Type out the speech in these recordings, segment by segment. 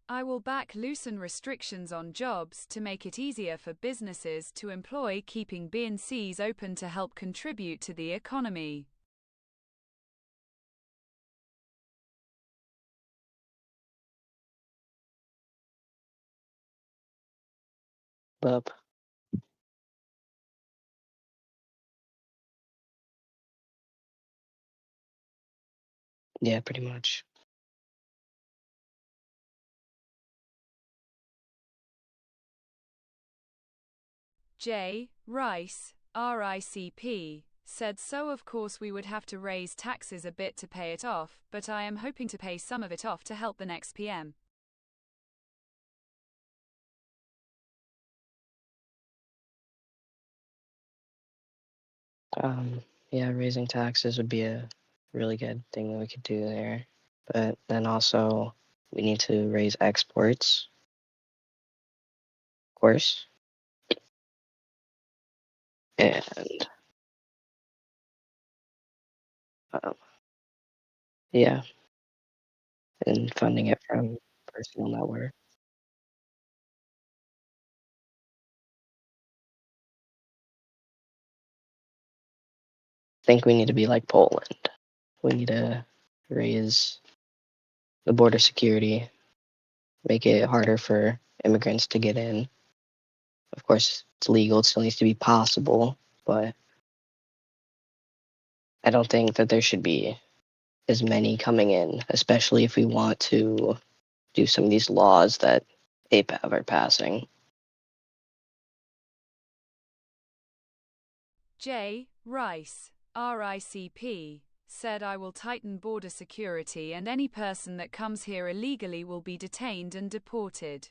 I will back loosen restrictions on jobs to make it easier for businesses to employ, keeping B&Cs open to help contribute to the economy. Up. Yeah, pretty much. J. Rice, RICP, said so of course we would have to raise taxes a bit to pay it off, but I am hoping to pay some of it off to help the next PM. Yeah, raising taxes would be a really good thing that we could do there. But then also, we need to raise exports, of course. And, um, yeah, and funding it from personal network. I think we need to be like Poland. We need to raise the border security, make it harder for immigrants to get in. Of course, it's legal, it still needs to be possible, but I don't think that there should be as many coming in, especially if we want to do some of these laws that APAV are passing. J. Rice, RICP, said I will tighten border security and any person that comes here illegally will be detained and deported.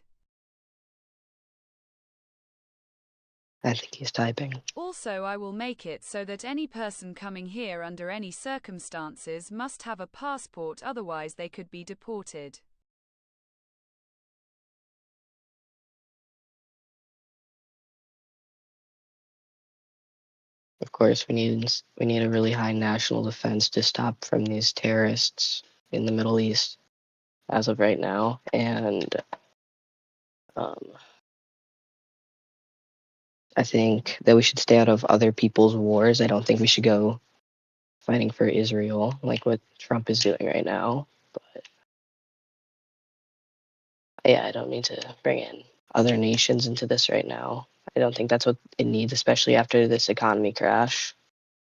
I think he's typing. Also, I will make it so that any person coming here under any circumstances must have a passport, otherwise they could be deported. Of course, we need a really high national defense to stop from these terrorists in the Middle East as of right now, and I think that we should stay out of other people's wars. I don't think we should go fighting for Israel like what Trump is doing right now. But yeah, I don't need to bring in other nations into this right now. I don't think that's what it needs, especially after this economy crash.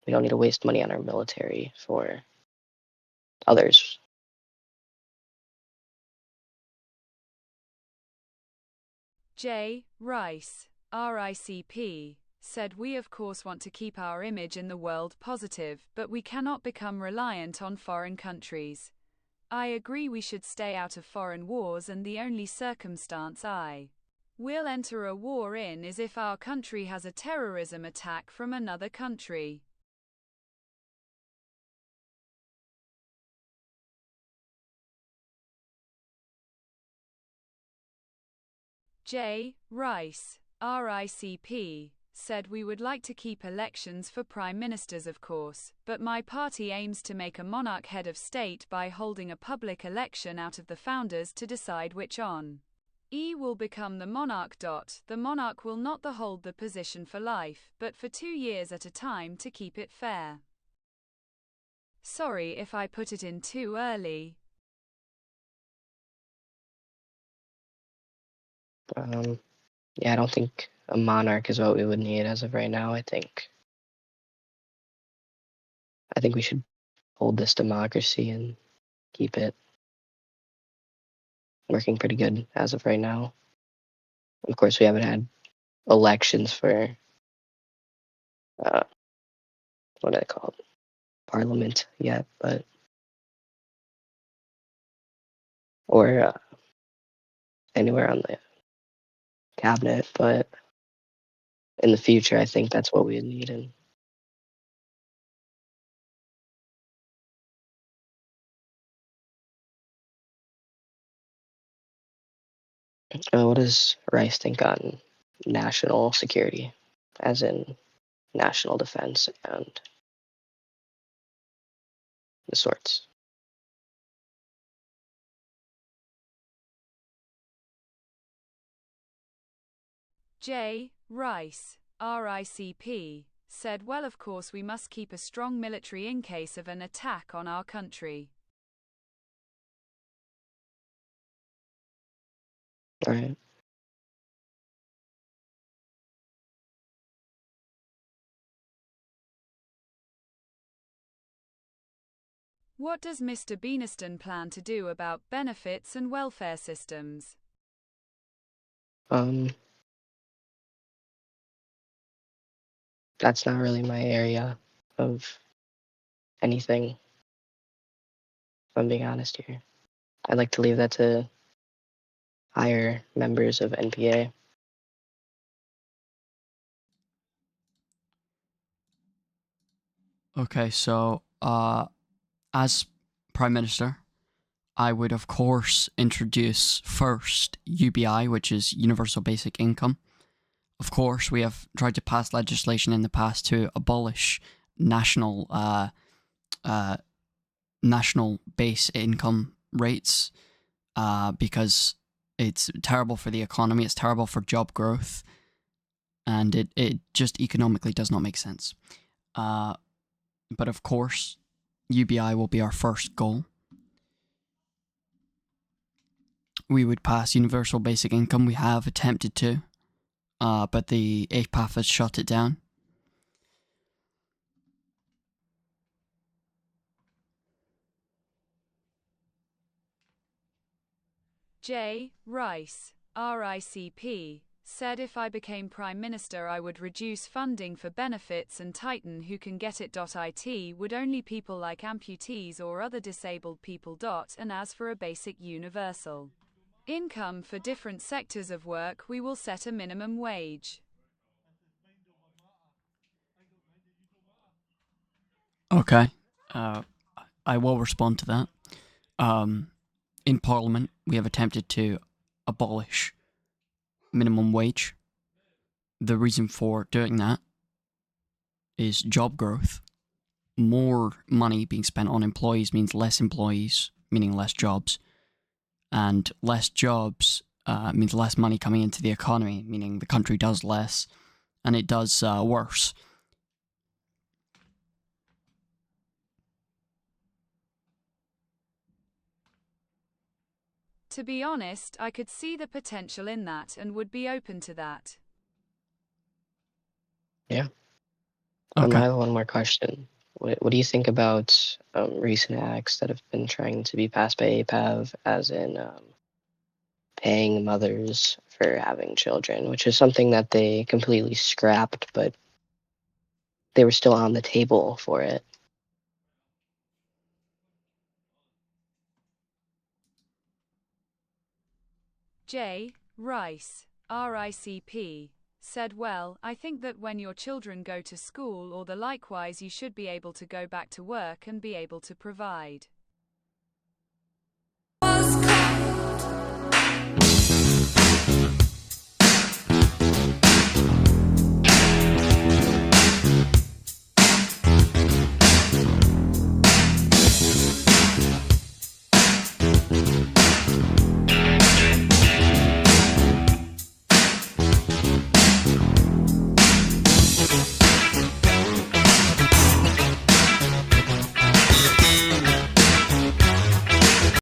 We don't need to waste money on our military for others. J. Rice, RICP, said we of course want to keep our image in the world positive, but we cannot become reliant on foreign countries. I agree we should stay out of foreign wars, and the only circumstance I will enter a war in is if our country has a terrorism attack from another country. J. Rice, RICP, said we would like to keep elections for prime ministers of course, but my party aims to make a monarch head of state by holding a public election out of the founders to decide which on will become the monarch. The monarch will not hold the position for life, but for 2 years at a time to keep it fair. Sorry if I put it in too early. Yeah, I don't think a monarch is what we would need as of right now. I think we should hold this democracy and keep it working pretty good as of right now. Of course, we haven't had elections for uh, what do they call it, parliament yet, but or anywhere on the cabinet. But in the future, I think that's what we need. And what does Rice think on national security, as in national defense and the sorts? J. Rice, RICP, said, well, of course we must keep a strong military in case of an attack on our country. All right. What does Mr. Beaniston plan to do about benefits and welfare systems? That's not really my area of anything, if I'm being honest here. I'd like to leave that to higher members of NPA. Okay, so as Prime Minister, I would of course introduce first UBI, which is Universal Basic Income. Of course, we have tried to pass legislation in the past to abolish national base income rates because it's terrible for the economy, it's terrible for job growth, and it just economically does not make sense. But of course, UBI will be our first goal. We would pass universal basic income. We have attempted to, but the APAF has shut it down. J. Rice, RICP, said, if I became Prime Minister I would reduce funding for benefits and tighten who can get it. Would only people like amputees or other disabled people. And as for a basic universal income for different sectors of work, we will set a minimum wage. Okay, I will respond to that. In Parliament, we have attempted to abolish minimum wage. The reason for doing that is job growth. More money being spent on employees means less employees, meaning less jobs. And less jobs means less money coming into the economy, meaning the country does less, and it does worse. To be honest, I could see the potential in that and would be open to that. Yeah. Okay. I have one more question. What do you think about recent acts that have been trying to be passed by APAV, as in paying mothers for having children, which is something that they completely scrapped, but they were still on the table for it? J. Rice, RICP, said, well, I think that when your children go to school or the likewise, you should be able to go back to work and be able to provide.